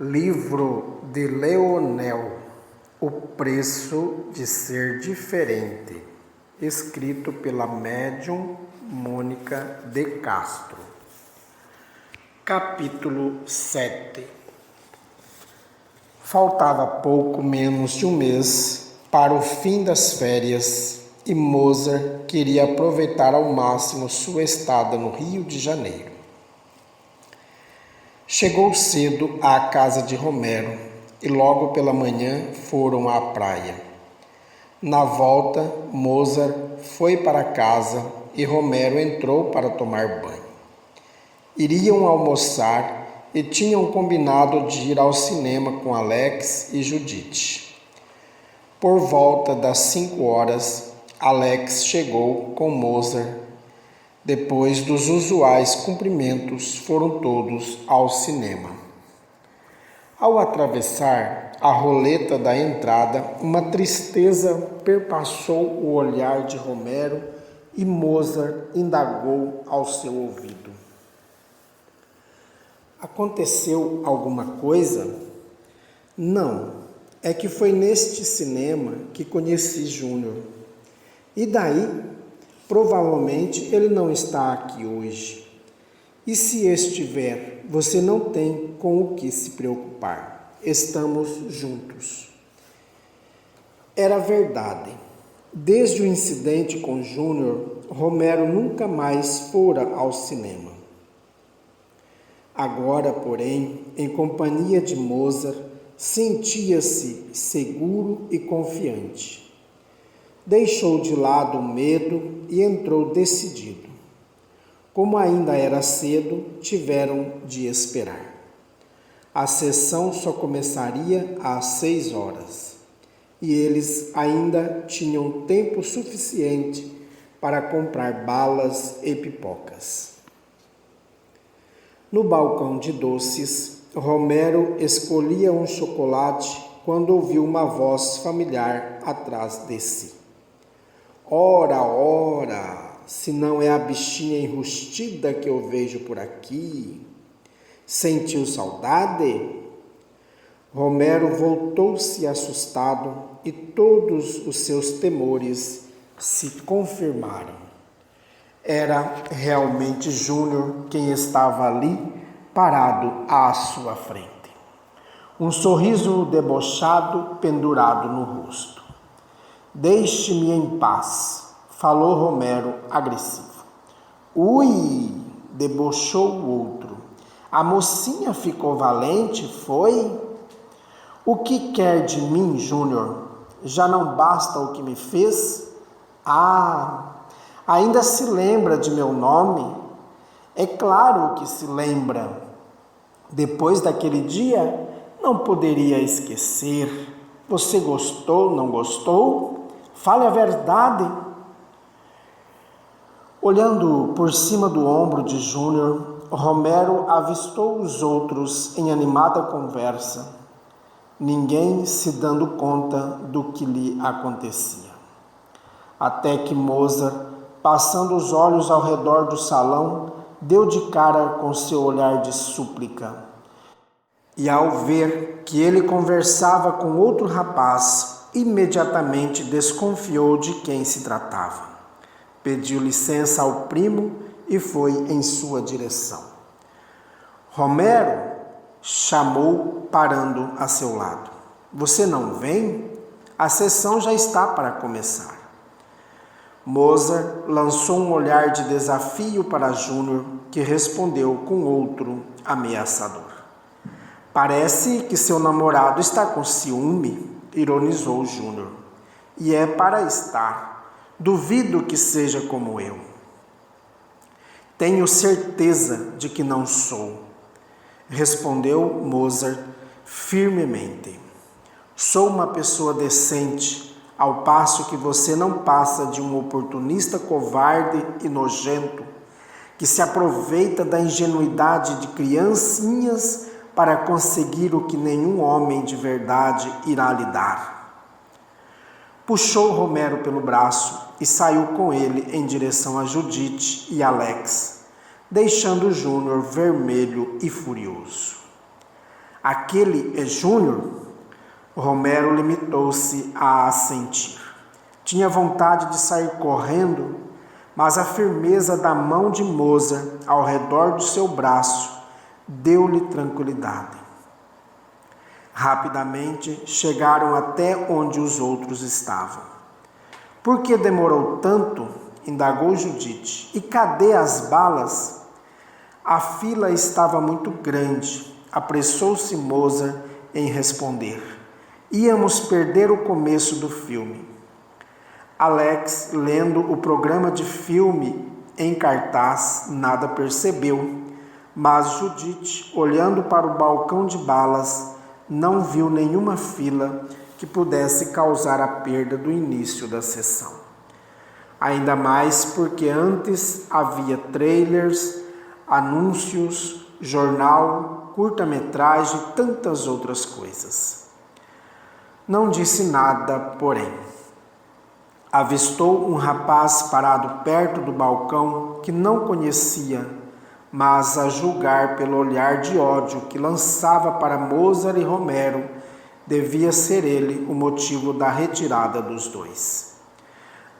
Livro de Leonel, O Preço de Ser Diferente, escrito pela médium Mônica de Castro. Capítulo 7. Faltava pouco menos de um mês para o fim das férias e Mozart queria aproveitar ao máximo sua estada no Rio de Janeiro. Chegou cedo à casa de Romero e logo pela manhã foram à praia. Na volta, Mozart foi para casa e Romero entrou para tomar banho. Iriam almoçar e tinham combinado de ir ao cinema com Alex e Judite. Por volta das 5 horas, Alex chegou com Mozart. Depois dos usuais cumprimentos, foram todos ao cinema. Ao atravessar a roleta da entrada, uma tristeza perpassou o olhar de Romero e Mozart indagou ao seu ouvido: aconteceu alguma coisa? Não, é que foi neste cinema que conheci Júnior. E daí? Provavelmente ele não está aqui hoje. E se estiver, você não tem com o que se preocupar. Estamos juntos. Era verdade. Desde o incidente com Júnior, Romero nunca mais fora ao cinema. Agora, porém, em companhia de Mozart, sentia-se seguro e confiante. Deixou de lado o medo e entrou decidido. Como ainda era cedo, tiveram de esperar. A sessão só começaria às 6 horas e eles ainda tinham tempo suficiente para comprar balas e pipocas. No balcão de doces, Romero escolhia um chocolate quando ouviu uma voz familiar atrás de si. Ora, ora, se não é a bichinha enrustida que eu vejo por aqui. Sentiu saudade? Romero voltou-se assustado e todos os seus temores se confirmaram. Era realmente Júnior quem estava ali, parado à sua frente. Um sorriso debochado pendurado no rosto. Deixe-me em paz, falou Romero agressivo. Ui, debochou o outro. A mocinha ficou valente, foi? O que quer de mim, Júnior? Já não basta o que me fez? Ah, ainda se lembra de meu nome? É claro que se lembra. Depois daquele dia, não poderia esquecer. Você gostou, não gostou? Fale a verdade. Olhando por cima do ombro de Júnior, Romero avistou os outros em animada conversa, ninguém se dando conta do que lhe acontecia. Até que Mozart, passando os olhos ao redor do salão, deu de cara com seu olhar de súplica. E ao ver que ele conversava com outro rapaz, imediatamente desconfiou de quem se tratava. Pediu licença ao primo e foi em sua direção. Romero chamou, parando a seu lado. Você não vem? A sessão já está para começar. Mozart lançou um olhar de desafio para Júnior, que respondeu com outro ameaçador. Parece que seu namorado está com ciúme, ironizou Júnior. E é para estar. Duvido que seja como eu. Tenho certeza de que não sou, respondeu Mozart firmemente. Sou uma pessoa decente, ao passo que você não passa de um oportunista covarde e nojento, que se aproveita da ingenuidade de criancinhas para conseguir o que nenhum homem de verdade irá lhe dar. Puxou Romero pelo braço e saiu com ele em direção a Judite e Alex, deixando Júnior vermelho e furioso. Aquele é Júnior? Romero limitou-se a assentir. Tinha vontade de sair correndo, mas a firmeza da mão de Mozart ao redor do seu braço deu-lhe tranquilidade. Rapidamente chegaram até onde os outros estavam. Por que demorou tanto? Indagou Judite. E cadê as balas? A fila estava muito grande. Apressou-se Mozart em responder. Íamos perder o começo do filme. Alex, lendo o programa de filme em cartaz, nada percebeu, mas Judite, olhando para o balcão de balas, não viu nenhuma fila que pudesse causar a perda do início da sessão. Ainda mais porque antes havia trailers, anúncios, jornal, curta-metragem e tantas outras coisas. Não disse nada, porém. Avistou um rapaz parado perto do balcão que não conhecia, mas a julgar pelo olhar de ódio que lançava para Mozart e Romero, devia ser ele o motivo da retirada dos dois.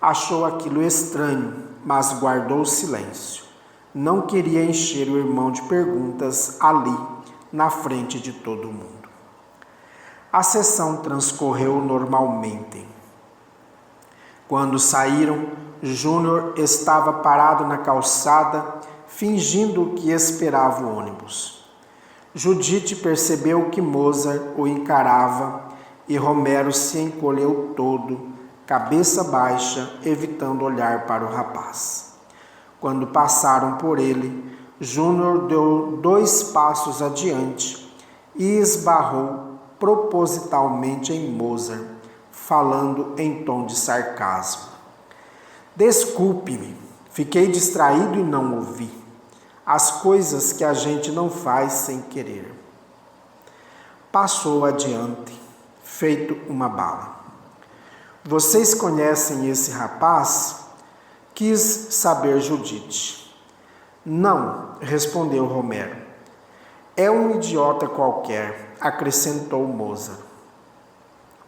Achou aquilo estranho, mas guardou silêncio. Não queria encher o irmão de perguntas ali, na frente de todo mundo. A sessão transcorreu normalmente. Quando saíram, Júnior estava parado na calçada, fingindo que esperava o ônibus. Judite percebeu que Mozart o encarava e Romero se encolheu todo, cabeça baixa, evitando olhar para o rapaz. Quando passaram por ele, Júnior deu 2 passos adiante e esbarrou propositalmente em Mozart, falando em tom de sarcasmo. Desculpe-me, fiquei distraído e não ouvi. As coisas que a gente não faz sem querer. Passou adiante, feito uma bala. Vocês conhecem esse rapaz? Quis saber Judite. Não, respondeu Romero. É um idiota qualquer, acrescentou Mozart.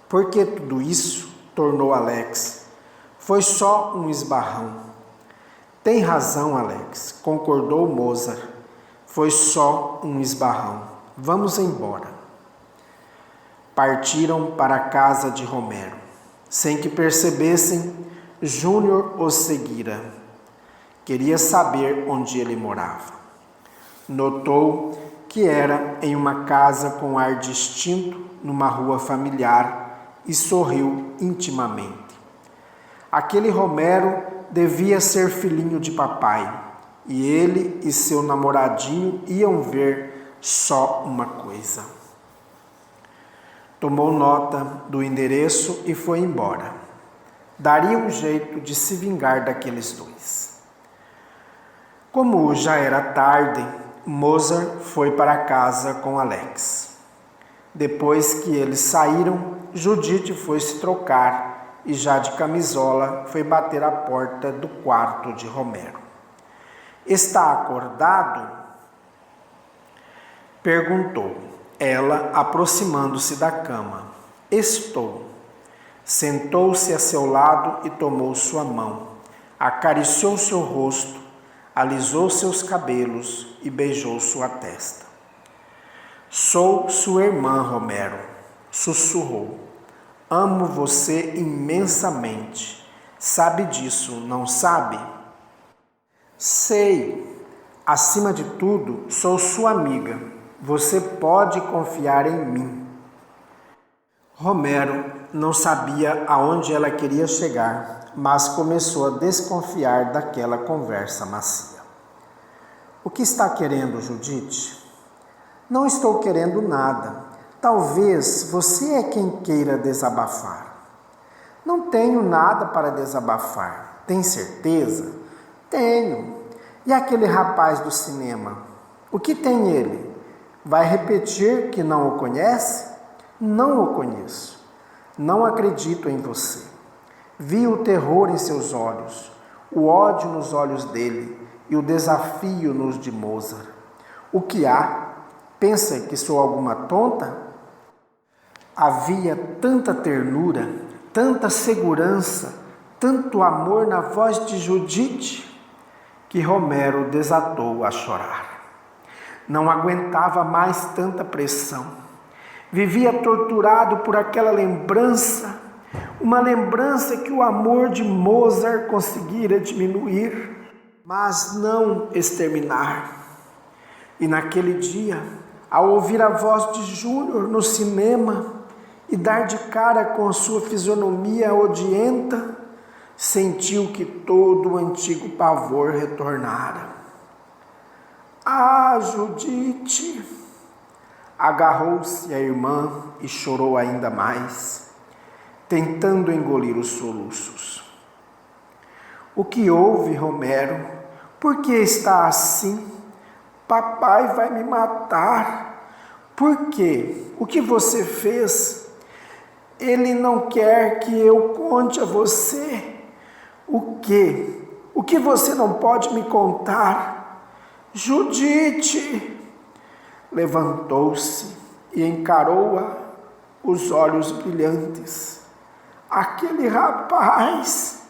Por que tudo isso? Tornou Alex. Foi só um esbarrão. Tem razão, Alex, concordou Mozart. Foi só um esbarrão. Vamos embora. Partiram para a casa de Romero. Sem que percebessem, Júnior os seguira. Queria saber onde ele morava. Notou que era em uma casa com ar distinto, numa rua familiar, e sorriu intimamente. Aquele Romero devia ser filhinho de papai, e ele e seu namoradinho iam ver só uma coisa. Tomou nota do endereço e foi embora. Daria um jeito de se vingar daqueles dois. Como já era tarde, Mozart foi para casa com Alex. Depois que eles saíram, Judite foi se trocar e já de camisola foi bater à porta do quarto de Romero. Está acordado? Perguntou, ela aproximando-se da cama. Estou. Sentou-se a seu lado e tomou sua mão. Acariciou seu rosto, alisou seus cabelos e beijou sua testa. Sou sua irmã, Romero, sussurrou. Amo você imensamente. Sabe disso, não sabe? Sei. Acima de tudo, sou sua amiga. Você pode confiar em mim. Romero não sabia aonde ela queria chegar, mas começou a desconfiar daquela conversa macia. O que está querendo, Judite? Não estou querendo nada. Talvez você é quem queira desabafar. Não tenho nada para desabafar. Tem certeza? Tenho. E aquele rapaz do cinema? O que tem ele? Vai repetir que não o conhece? Não o conheço. Não acredito em você. Vi o terror em seus olhos, o ódio nos olhos dele e o desafio nos de Mozart. O que há? Pensa que sou alguma tonta? Havia tanta ternura, tanta segurança, tanto amor na voz de Judite, que Romero desatou a chorar. Não aguentava mais tanta pressão. Vivia torturado por aquela lembrança, uma lembrança que o amor de Mozart conseguira diminuir, mas não exterminar. E naquele dia, ao ouvir a voz de Júnior no cinema e dar de cara com a sua fisionomia odienta, sentiu que todo o antigo pavor retornara. Ah, Judite! Agarrou-se à irmã e chorou ainda mais, tentando engolir os soluços. O que houve, Romero? Por que está assim? Papai vai me matar. Por quê? O que você fez? Ele não quer que eu conte a você. O quê? O que você não pode me contar? Judite! Levantou-se e encarou-a, os olhos brilhantes. Aquele rapaz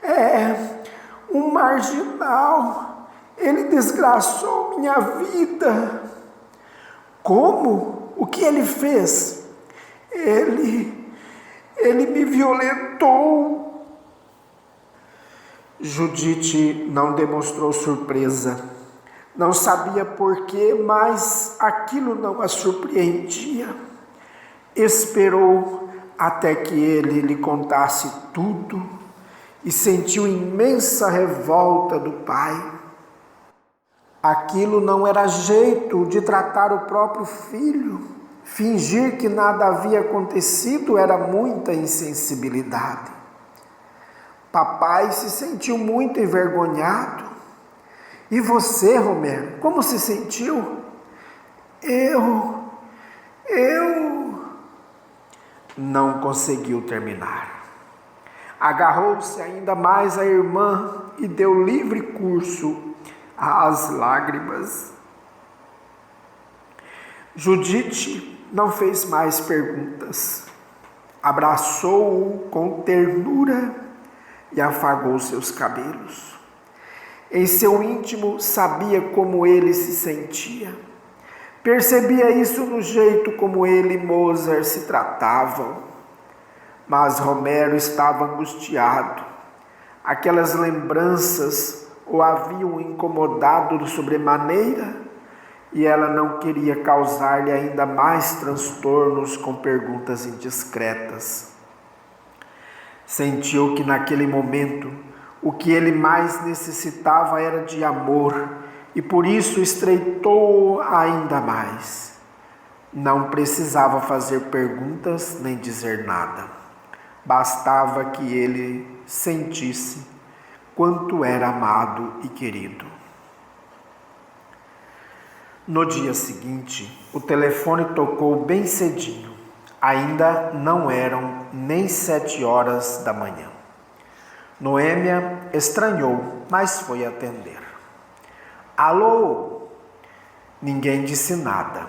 é um marginal. Ele desgraçou minha vida. Como? O que ele fez? Ele me violentou. Judite não demonstrou surpresa. Não sabia por quê, mas aquilo não a surpreendia. Esperou até que ele lhe contasse tudo e sentiu imensa revolta do pai. Aquilo não era jeito de tratar o próprio filho. Fingir que nada havia acontecido era muita insensibilidade. Papai se sentiu muito envergonhado. E você, Romero, como se sentiu? Eu... Não conseguiu terminar. Agarrou-se ainda mais à irmã e deu livre curso às lágrimas. Judite não fez mais perguntas. Abraçou-o com ternura e afagou seus cabelos. Em seu íntimo sabia como ele se sentia. Percebia isso no jeito como ele e Mozart se tratavam. Mas Romero estava angustiado. Aquelas lembranças o haviam incomodado sobremaneira e ela não queria causar-lhe ainda mais transtornos com perguntas indiscretas. Sentiu que naquele momento o que ele mais necessitava era de amor e por isso estreitou-o ainda mais. Não precisava fazer perguntas nem dizer nada. Bastava que ele sentisse quanto era amado e querido. No dia seguinte, o telefone tocou bem cedinho. Ainda não eram nem 7 horas da manhã. Noêmia estranhou, mas foi atender. Alô? Ninguém disse nada.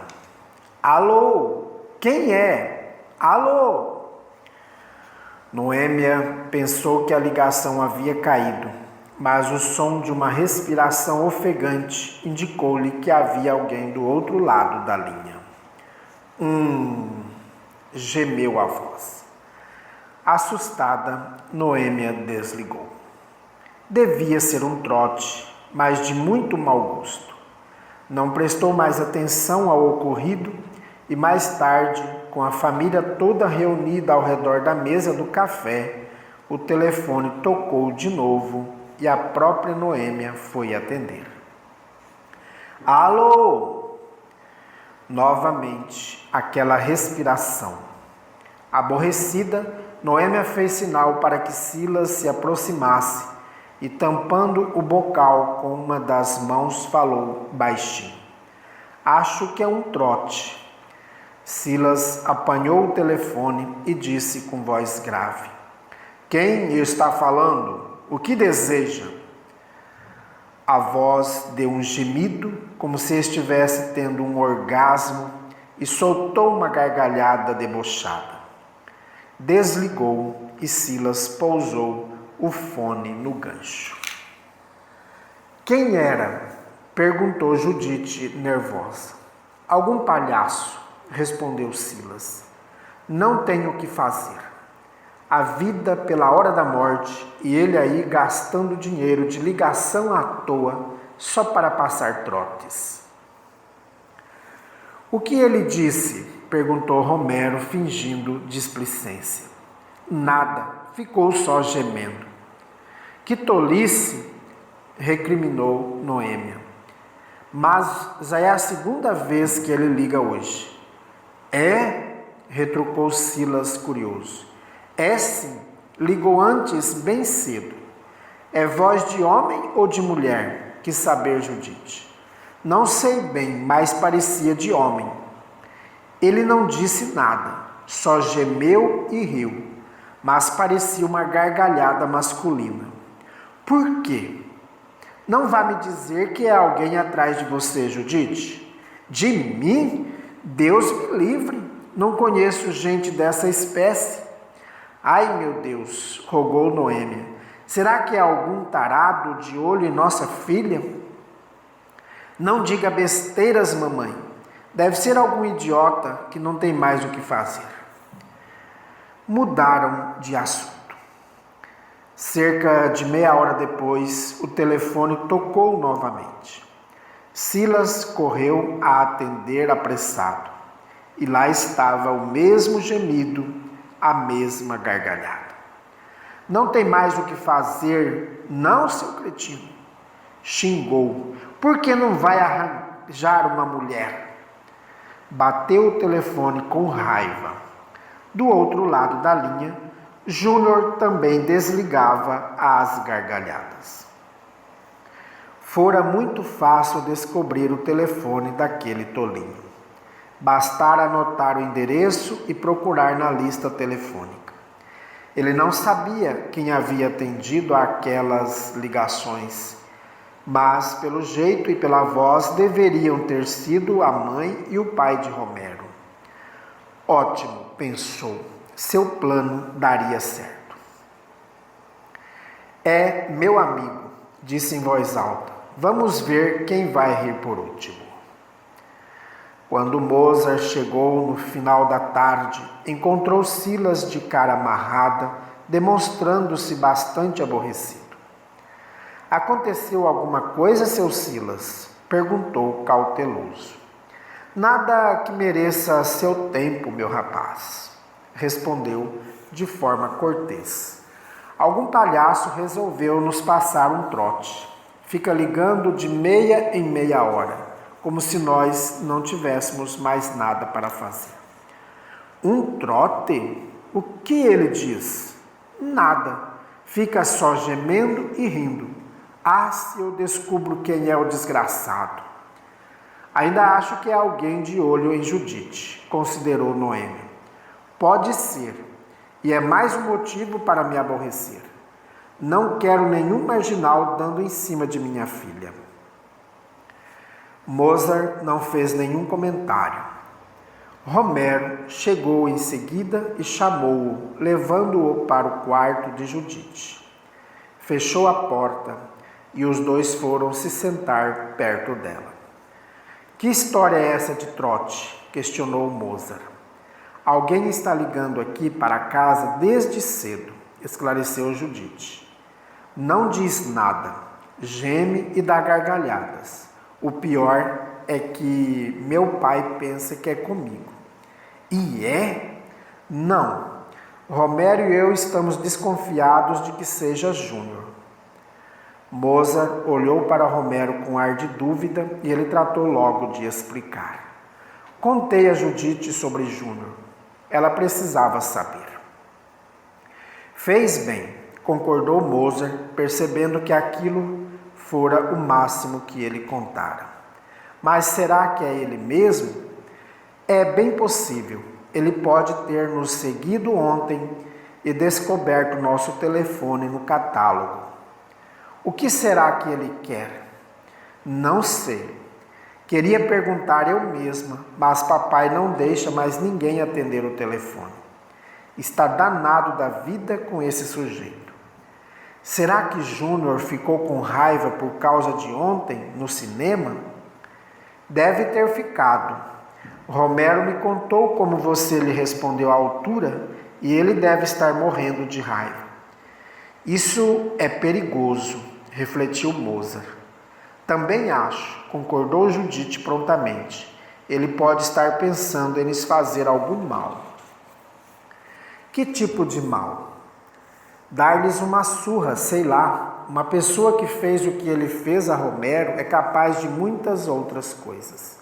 Alô? Quem é? Alô? Noêmia pensou que a ligação havia caído, mas o som de uma respiração ofegante indicou-lhe que havia alguém do outro lado da linha. Gemeu a voz. Assustada, Noêmia desligou. Devia ser um trote, mas de muito mau gosto. Não prestou mais atenção ao ocorrido e mais tarde, com a família toda reunida ao redor da mesa do café, o telefone tocou de novo e a própria Noêmia foi atender. Alô? Novamente, aquela respiração. Aborrecida, Noêmia fez sinal para que Silas se aproximasse e, tampando o bocal com uma das mãos, falou baixinho. Acho que é um trote. Silas apanhou o telefone e disse com voz grave. Quem está falando? O que deseja? A voz deu um gemido, como se estivesse tendo um orgasmo, e soltou uma gargalhada debochada. Desligou e Silas pousou o fone no gancho. Quem era? Perguntou Judite, nervosa. Algum palhaço, respondeu Silas. Não tenho o que fazer. A vida pela hora da morte e ele aí gastando dinheiro de ligação à toa só para passar trotes. O que ele disse? Perguntou Romero, fingindo displicência. Nada, ficou só gemendo. Que tolice, recriminou Noêmia. Mas já é a segunda vez que ele liga hoje. É? Retrucou Silas, curioso. É sim, ligou antes bem cedo. É voz de homem ou de mulher? Quis saber Judite. Não sei bem, mas parecia de homem. Ele não disse nada, só gemeu e riu, mas parecia uma gargalhada masculina. Por quê? Não vá me dizer que é alguém atrás de você, Judite? De mim? Deus me livre, não conheço gente dessa espécie. Ai, meu Deus, rogou Noêmia. Será que é algum tarado de olho em nossa filha? Não diga besteiras, mamãe. Deve ser algum idiota que não tem mais o que fazer. Mudaram de assunto. Cerca de meia hora depois, o telefone tocou novamente. Silas correu a atender apressado. E lá estava o mesmo gemido, a mesma gargalhada. Não tem mais o que fazer, não, seu cretino? Xingou. Por que não vai arranjar uma mulher? Bateu o telefone com raiva. Do outro lado da linha, Júnior também desligava as gargalhadas. Fora muito fácil descobrir o telefone daquele tolinho. Bastara anotar o endereço e procurar na lista telefônica. Ele não sabia quem havia atendido aquelas ligações, mas pelo jeito e pela voz deveriam ter sido a mãe e o pai de Romero. Ótimo, pensou, seu plano daria certo. É meu amigo, disse em voz alta. Vamos ver quem vai rir por último. Quando Mozart chegou no final da tarde, encontrou Silas de cara amarrada, demonstrando-se bastante aborrecido. Aconteceu alguma coisa, seu Silas? Perguntou cauteloso. Nada que mereça seu tempo, meu rapaz, respondeu de forma cortês. Algum palhaço resolveu nos passar um trote. Fica ligando de meia em meia hora, como se nós não tivéssemos mais nada para fazer. Um trote? O que ele diz? Nada. Fica só gemendo e rindo. Ah, se eu descubro quem é o desgraçado. Ainda acho que é alguém de olho em Judite, considerou Noêmia. Pode ser, e é mais um motivo para me aborrecer. Não quero nenhum marginal dando em cima de minha filha. Mozart não fez nenhum comentário. Romero chegou em seguida e chamou-o, levando-o para o quarto de Judite. Fechou a porta e os dois foram se sentar perto dela. Que história é essa de trote? Questionou Mozart. Alguém está ligando aqui para casa desde cedo, esclareceu Judite. Não diz nada, geme e dá gargalhadas. O pior é que meu pai pensa que é comigo. E é? Não. Romero e eu estamos desconfiados de que seja Júnior. Mozart olhou para Romero com ar de dúvida e ele tratou logo de explicar. Contei a Judite sobre Júnior. Ela precisava saber. Fez bem, concordou Mozart, percebendo que aquilo fora o máximo que ele contara. Mas será que é ele mesmo? É bem possível. Ele pode ter nos seguido ontem e descoberto nosso telefone no catálogo. O que será que ele quer? Não sei. Queria perguntar eu mesma, mas papai não deixa mais ninguém atender o telefone. Está danado da vida com esse sujeito. Será que Júnior ficou com raiva por causa de ontem, no cinema? Deve ter ficado. Romero me contou como você lhe respondeu à altura e ele deve estar morrendo de raiva. Isso é perigoso, refletiu Mozart. Também acho, concordou Judite prontamente. Ele pode estar pensando em lhes fazer algum mal. Que tipo de mal? Dar-lhes uma surra, sei lá. Uma pessoa que fez o que ele fez a Romero é capaz de muitas outras coisas.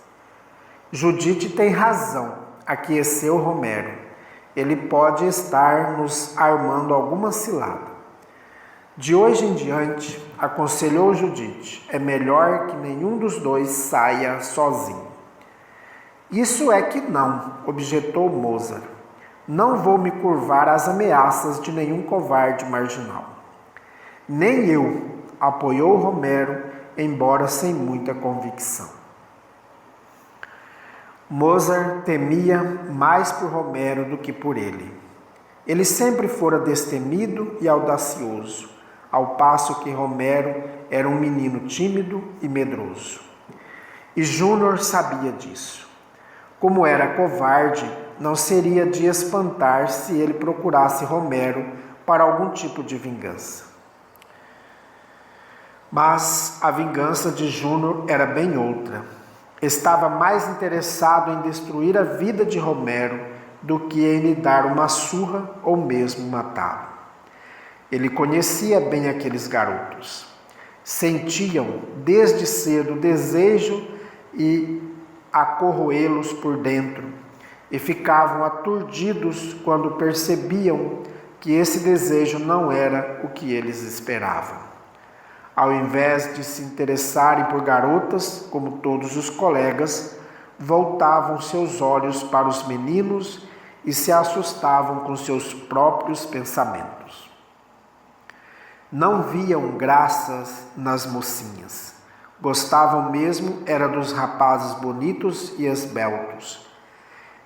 Judite tem razão, aqueceu Romero. Ele pode estar nos armando alguma cilada. De hoje em diante, aconselhou Judite, é melhor que nenhum dos dois saia sozinho. Isso é que não, objetou Mozart. Não vou me curvar às ameaças de nenhum covarde marginal. Nem eu, apoiou Romero, embora sem muita convicção. Mozart temia mais por Romero do que por ele. Ele sempre fora destemido e audacioso, ao passo que Romero era um menino tímido e medroso. E Júnior sabia disso. Como era covarde, não seria de espantar se ele procurasse Romero para algum tipo de vingança. Mas a vingança de Júnior era bem outra. Estava mais interessado em destruir a vida de Romero do que em lhe dar uma surra ou mesmo matá-lo. Ele conhecia bem aqueles garotos. Sentiam desde cedo o desejo e a corroê-los por dentro e ficavam aturdidos quando percebiam que esse desejo não era o que eles esperavam. Ao invés de se interessarem por garotas, como todos os colegas, voltavam seus olhos para os meninos e se assustavam com seus próprios pensamentos. Não viam graças nas mocinhas. Gostavam mesmo era dos rapazes bonitos e esbeltos,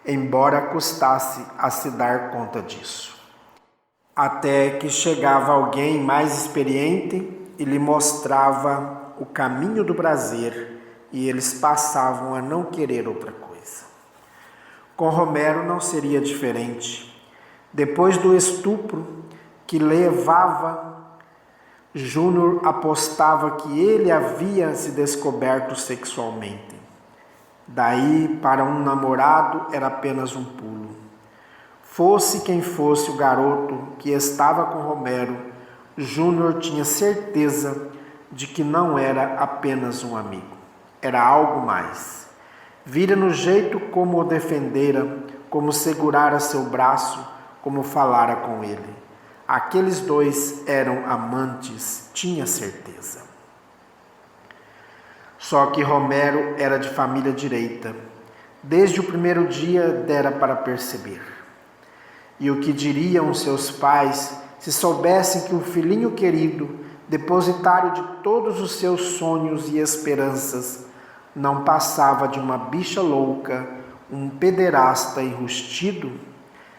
embora custasse a se dar conta disso. Até que chegava alguém mais experiente e lhe mostrava o caminho do prazer, e eles passavam a não querer outra coisa. Com Romero não seria diferente. Depois do estupro que levava, Júnior apostava que ele havia se descoberto sexualmente. Daí, para um namorado, era apenas um pulo. Fosse quem fosse o garoto que estava com Romero, Júnior tinha certeza de que não era apenas um amigo. Era algo mais. Vira no jeito como o defendera, como segurara seu braço, como falara com ele. Aqueles dois eram amantes, tinha certeza. Só que Romero era de família direita. Desde o primeiro dia dera para perceber. E o que diriam seus pais se soubessem que o filhinho querido, depositário de todos os seus sonhos e esperanças, não passava de uma bicha louca, um pederasta enrustido?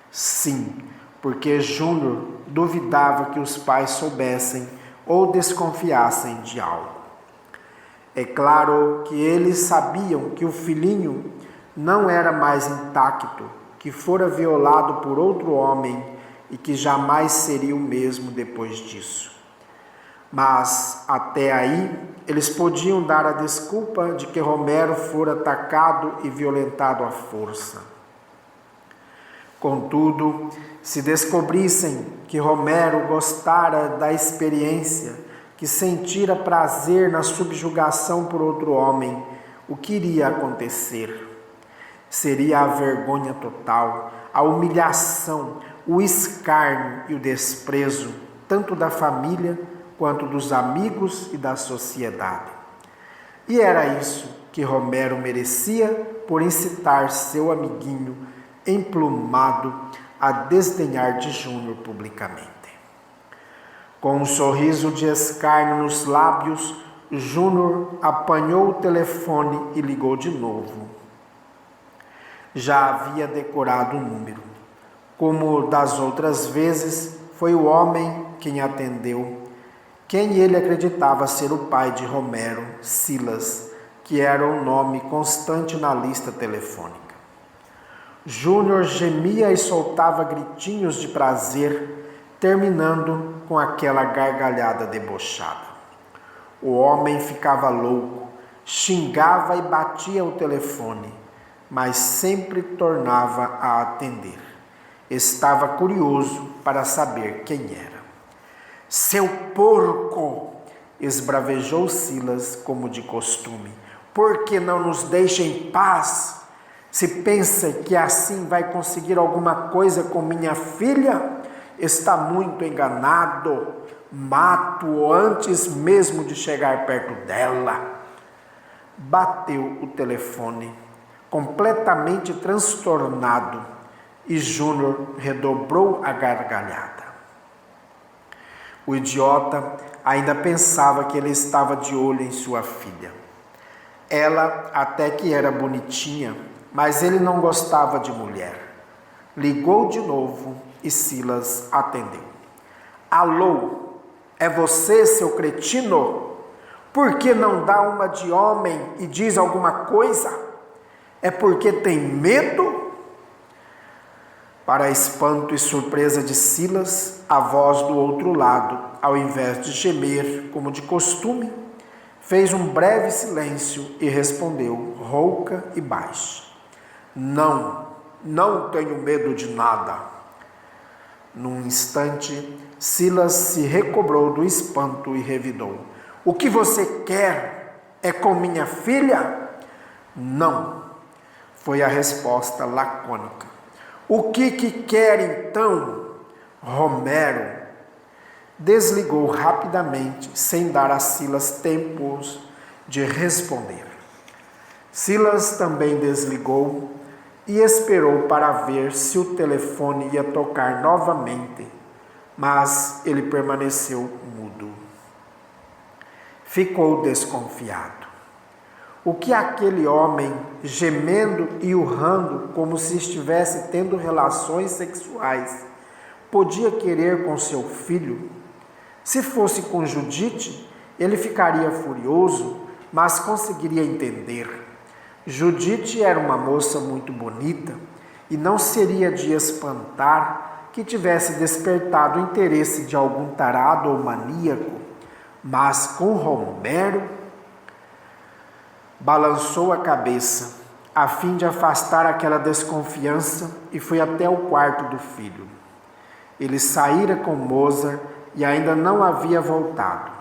Sim, porque Júnior duvidava que os pais soubessem ou desconfiassem de algo. É claro que eles sabiam que o filhinho não era mais intacto, que fora violado por outro homem e que jamais seria o mesmo depois disso. Mas, até aí, eles podiam dar a desculpa de que Romero fora atacado e violentado à força. Contudo, se descobrissem que Romero gostara da experiência, que sentira prazer na subjugação por outro homem, o que iria acontecer? Seria a vergonha total, a humilhação, o escárnio e o desprezo, tanto da família quanto dos amigos e da sociedade. E era isso que Romero merecia por incitar seu amiguinho emplumado a desdenhar de Júnior publicamente. Com um sorriso de escárnio nos lábios, Júnior apanhou o telefone e ligou de novo. Já havia decorado o número. Como das outras vezes, foi o homem quem atendeu, quem ele acreditava ser o pai de Romero, Silas, que era o nome constante na lista telefônica. Júnior gemia e soltava gritinhos de prazer, terminando com aquela gargalhada debochada. O homem ficava louco, xingava e batia o telefone, mas sempre tornava a atender. Estava curioso para saber quem era. Seu porco! Esbravejou Silas como de costume. Por que não nos deixa em paz? Se pensa que assim vai conseguir alguma coisa com minha filha, está muito enganado. Mato-o antes mesmo de chegar perto dela. Bateu o telefone, completamente transtornado, e Júnior redobrou a gargalhada. O idiota ainda pensava que ele estava de olho em sua filha. Ela até que era bonitinha, mas ele não gostava de mulher. Ligou de novo e Silas atendeu. Alô, é você, seu cretino? Por que não dá uma de homem e diz alguma coisa? É porque tem medo? Para espanto e surpresa de Silas, a voz do outro lado, ao invés de gemer como de costume, fez um breve silêncio e respondeu, rouca e baixa. Não tenho medo de nada. Num instante, Silas se recobrou do espanto e revidou. O que você quer é com minha filha? Não, foi a resposta lacônica. O que quer então? Romero desligou rapidamente, sem dar a Silas tempo de responder. Silas também desligou e esperou para ver se o telefone ia tocar novamente, mas ele permaneceu mudo. Ficou desconfiado. O que aquele homem, gemendo e urrando como se estivesse tendo relações sexuais, podia querer com seu filho? Se fosse com Judite, ele ficaria furioso, mas conseguiria entender. Judite era uma moça muito bonita e não seria de espantar que tivesse despertado o interesse de algum tarado ou maníaco, mas com Romero, balançou a cabeça, a fim de afastar aquela desconfiança, e foi até o quarto do filho. Ele saíra com Mozart e ainda não havia voltado.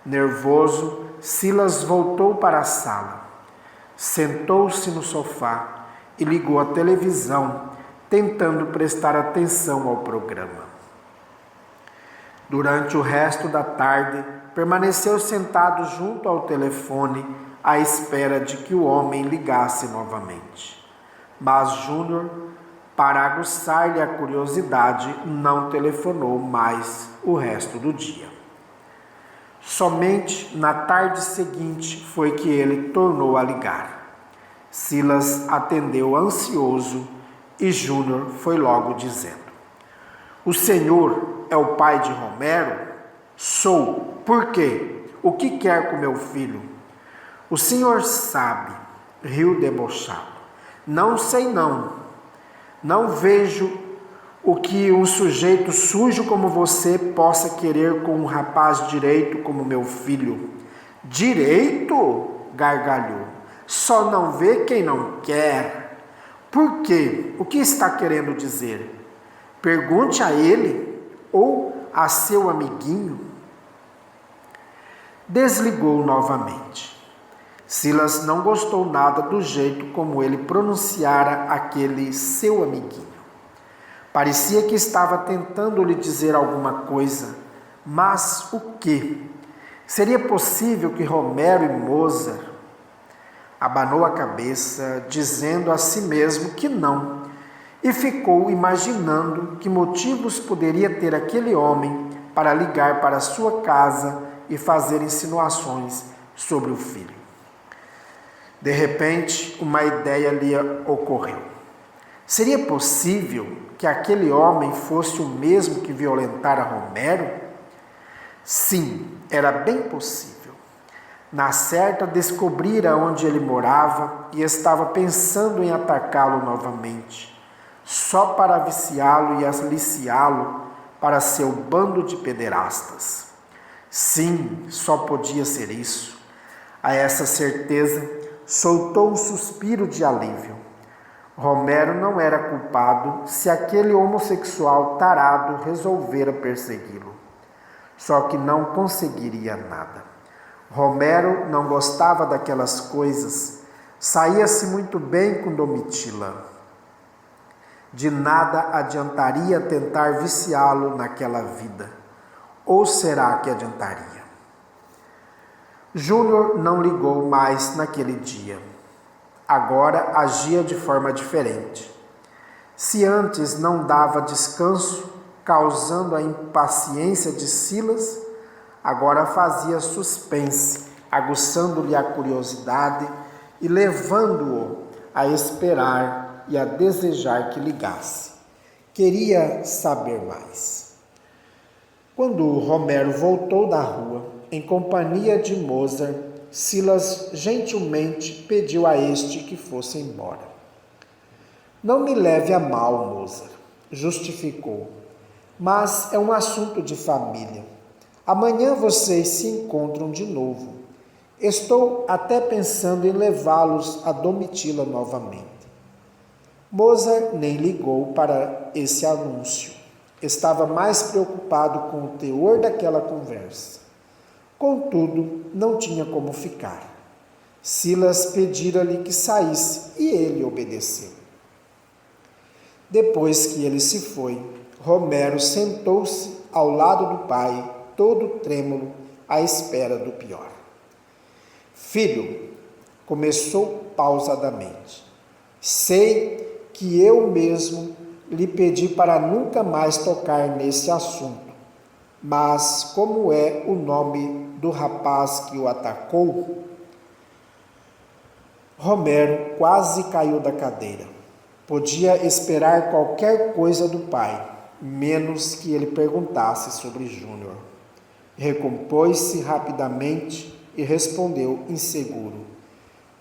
Nervoso, Silas voltou para a sala. Sentou-se no sofá e ligou a televisão, tentando prestar atenção ao programa. Durante o resto da tarde, permaneceu sentado junto ao telefone, à espera de que o homem ligasse novamente. Mas Júnior, para aguçar-lhe a curiosidade, não telefonou mais o resto do dia. Somente na tarde seguinte foi que ele tornou a ligar. Silas atendeu ansioso e Júnior foi logo dizendo: O senhor é o pai de Romero? Sou. Por quê? O que quer com meu filho? O senhor sabe, riu debochado. Não sei não. Não vejo o que um sujeito sujo como você possa querer com um rapaz direito como meu filho. Direito? Gargalhou. Só não vê quem não quer. Por quê? O que está querendo dizer? Pergunte a ele ou a seu amiguinho. Desligou novamente. Silas não gostou nada do jeito como ele pronunciara aquele seu amiguinho. Parecia que estava tentando lhe dizer alguma coisa, mas o quê? Seria possível que Romero e Mozart? Abanou a cabeça, dizendo a si mesmo que não, e ficou imaginando que motivos poderia ter aquele homem para ligar para sua casa e fazer insinuações sobre o filho. De repente, uma ideia lhe ocorreu. Seria possível que aquele homem fosse o mesmo que violentara Romero? Sim, era bem possível. Na certa, descobrira onde ele morava e estava pensando em atacá-lo novamente, só para viciá-lo e aliciá-lo para seu bando de pederastas. Sim, só podia ser isso. A essa certeza, soltou um suspiro de alívio. Romero não era culpado se aquele homossexual tarado resolvera persegui-lo. Só que não conseguiria nada. Romero não gostava daquelas coisas, saía-se muito bem com Domitila. De nada adiantaria tentar viciá-lo naquela vida. Ou será que adiantaria? Júnior não ligou mais naquele dia. Agora agia de forma diferente. Se antes não dava descanso, causando a impaciência de Silas, agora fazia suspense, aguçando-lhe a curiosidade e levando-o a esperar e a desejar que ligasse. Queria saber mais. Quando Romero voltou da rua, em companhia de Mozart, Silas gentilmente pediu a este que fosse embora. Não me leve a mal, Mozart, justificou, mas é um assunto de família. Amanhã vocês se encontram de novo. Estou até pensando em levá-los a Domitila novamente. Mozart nem ligou para esse anúncio. Estava mais preocupado com o teor daquela conversa. Contudo, não tinha como ficar. Silas pedira-lhe que saísse e ele obedeceu. Depois que ele se foi, Romero sentou-se ao lado do pai, todo trêmulo, à espera do pior. Filho, começou pausadamente, sei que eu mesmo lhe pedi para nunca mais tocar nesse assunto, mas como é o nome do rapaz que o atacou? Romero quase caiu da cadeira. Podia esperar qualquer coisa do pai, menos que ele perguntasse sobre Júnior. Recompôs-se rapidamente e respondeu inseguro.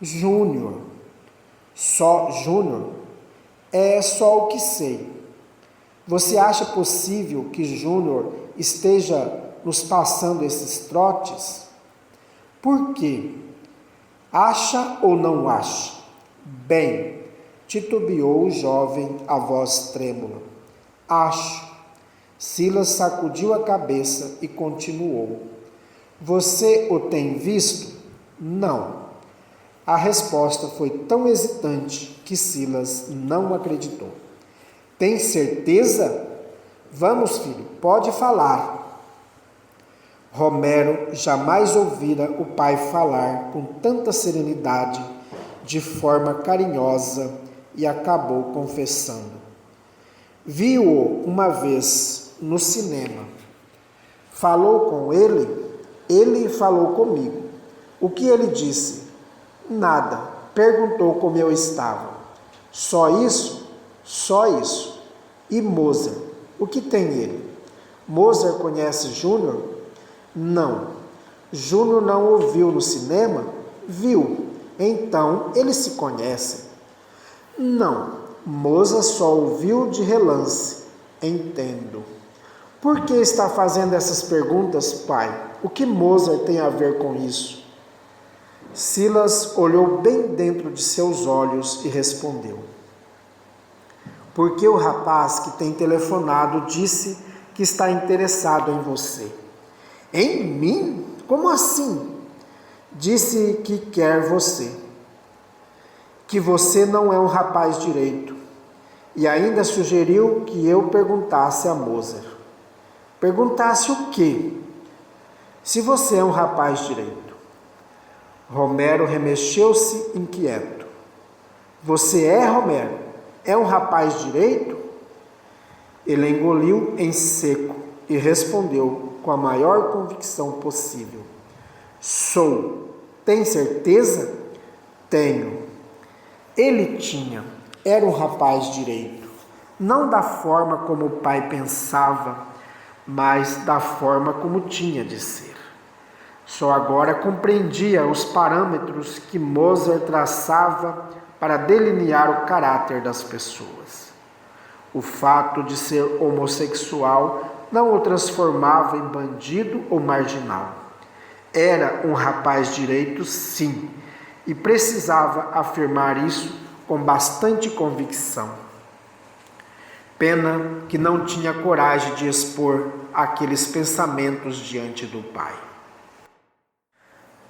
Júnior. Só Júnior? É só o que sei. Você acha possível que Júnior esteja nos passando esses trotes? Por quê? Acha ou não acha? Bem, titubeou o jovem, a voz trêmula. Acho. Silas sacudiu a cabeça e continuou. Você o tem visto? Não. A resposta foi tão hesitante que Silas não acreditou. Tem certeza? Vamos, filho, pode falar. Romero jamais ouvira o pai falar com tanta serenidade, de forma carinhosa, e acabou confessando. Vi-o uma vez no cinema. Falou com ele? Ele falou comigo. O que ele disse? Nada. Perguntou como eu estava. Só isso? Só isso. E Mozart? O que tem ele? Mozart conhece Júnior? Não. Júnior não o viu no cinema? Viu. Então, eles se conhecem. Não. Mozart só o viu de relance. Entendo. Por que está fazendo essas perguntas, pai? O que Mozart tem a ver com isso? Silas olhou bem dentro de seus olhos e respondeu. Porque o rapaz que tem telefonado disse que está interessado em você. Em mim? Como assim? Disse que quer você. Que você não é um rapaz direito. E ainda sugeriu que eu perguntasse a Mozart. Perguntasse o quê? Se você é um rapaz direito. Romero remexeu-se inquieto. Você é, Romero? É um rapaz direito? Ele engoliu em seco e respondeu com a maior convicção possível. Sou. Tem certeza? Tenho. Ele tinha. Era um rapaz direito. Não da forma como o pai pensava, mas da forma como tinha de ser. Só agora compreendia os parâmetros que Mozart traçava para delinear o caráter das pessoas. O fato de ser homossexual não o transformava em bandido ou marginal. Era um rapaz direito, sim, e precisava afirmar isso com bastante convicção. Pena que não tinha coragem de expor aqueles pensamentos diante do pai.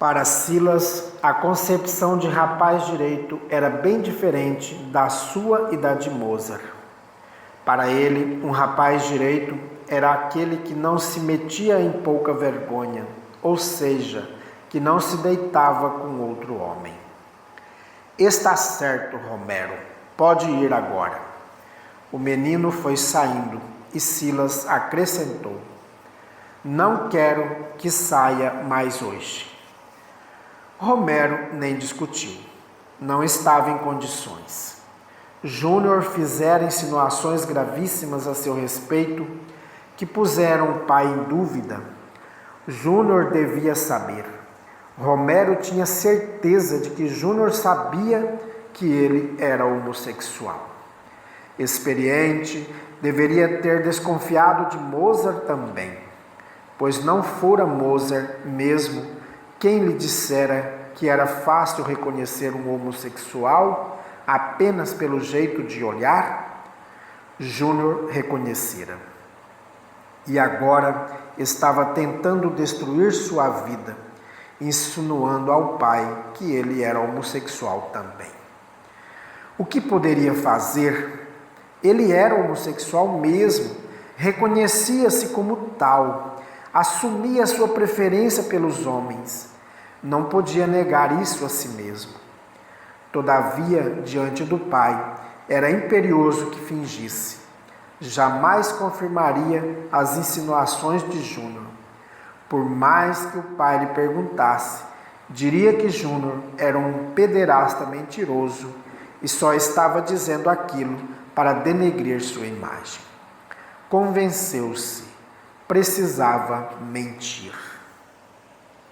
Para Silas, a concepção de rapaz direito era bem diferente da sua e da de Mozart. Para ele, um rapaz direito era aquele que não se metia em pouca vergonha, ou seja, que não se deitava com outro homem. Está certo, Romero, pode ir agora. O menino foi saindo e Silas acrescentou: não quero que saia mais hoje. Romero nem discutiu. Não estava em condições. Júnior fizera insinuações gravíssimas a seu respeito que puseram o pai em dúvida. Júnior devia saber. Romero tinha certeza de que Júnior sabia que ele era homossexual. Experiente, deveria ter desconfiado de Mozart também, pois não fora Mozart mesmo quem lhe dissera que era fácil reconhecer um homossexual apenas pelo jeito de olhar? Júnior reconhecera. E agora estava tentando destruir sua vida, insinuando ao pai que ele era homossexual também. O que poderia fazer? Ele era homossexual mesmo, reconhecia-se como tal, assumia sua preferência pelos homens. Não podia negar isso a si mesmo. Todavia, diante do pai, era imperioso que fingisse. Jamais confirmaria as insinuações de Júnior. Por mais que o pai lhe perguntasse, diria que Júnior era um pederasta mentiroso e só estava dizendo aquilo para denegrir sua imagem. Convenceu-se. Precisava mentir.